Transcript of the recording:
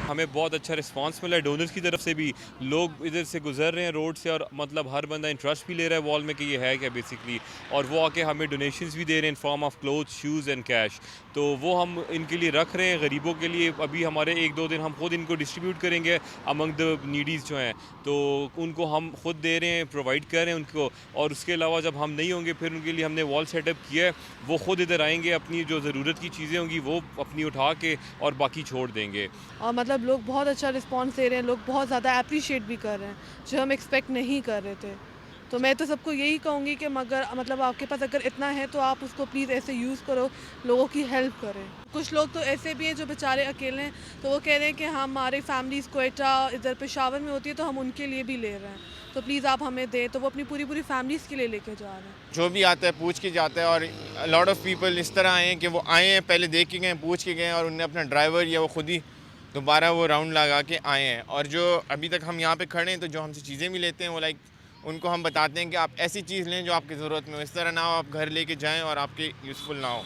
हमें बहुत अच्छा रिस्पांस मिला है डोनर्स की तरफ से भी। लोग इधर से गुजर रहे हैं रोड से और मतलब हर बंदा इंटरेस्ट भी ले रहा है वॉल में कि ये है क्या बेसिकली, और वो आके हमें डोनेशंस भी दे रहे हैं in form of clothes, shoes and cash. तो वो हम इनके लिए रख रहे हैं गरीबों के लिए। अभी हमारे 1-2 दिन हम खुद इनको डिस्ट्रीब्यूट करेंगे अमंग द नीडीज़ जो हैं, तो उनको हम खुद दे रहे हैं, प्रोवाइड कर रहे हैं उनको। और उसके अलावा जब हम नहीं होंगे फिर उनके लिए हमने वॉल सेटअप किया है, वो खुद इधर आएंगे, अपनी जो ज़रूरत की चीज़ें होंगी वो अपनी उठा के और बाकी छोड़ देंगे। और मतलब लोग बहुत अच्छा रिस्पॉन्स दे रहे हैं, लोग बहुत ज़्यादा एप्रिशिएट भी कर रहे हैं, जो हम एक्सपेक्ट नहीं कर रहे थे। तो मैं तो सबको यही कहूँगी कि मगर मतलब आपके पास अगर इतना है तो आप उसको प्लीज़ ऐसे यूज़ करो, लोगों की हेल्प करें। कुछ लोग तो ऐसे भी हैं जो बेचारे अकेले हैं, तो वो कह रहे हैं कि हमारी फैमिलीज़ क्वेटा इधर पेशावर में होती है तो हम उनके लिए भी ले रहे हैं। तो प्लीज़ आप हमें दें, तो वो अपनी पूरी-पूरी फैमिलीज़ के लिए लेके जा रहे हैं। जो भी आता है पूछ के जाता है, और लॉट ऑफ पीपल इस तरह आए हैं कि वो आए हैं, पहले देख के गए, पूछ के गए, और उनने अपना ड्राइवर या वो खुद ही दोबारा वो राउंड लगा के आए हैं। और जो अभी तक हम यहाँ पे खड़े हैं, तो जो हमसे चीज़ें भी लेते हैं वो लाइक उनको हम बताते हैं कि आप ऐसी चीज़ लें जो आपकी ज़रूरत में हो, इस तरह ना हो आप घर लेके जाएं और आपके यूज़फुल ना हो।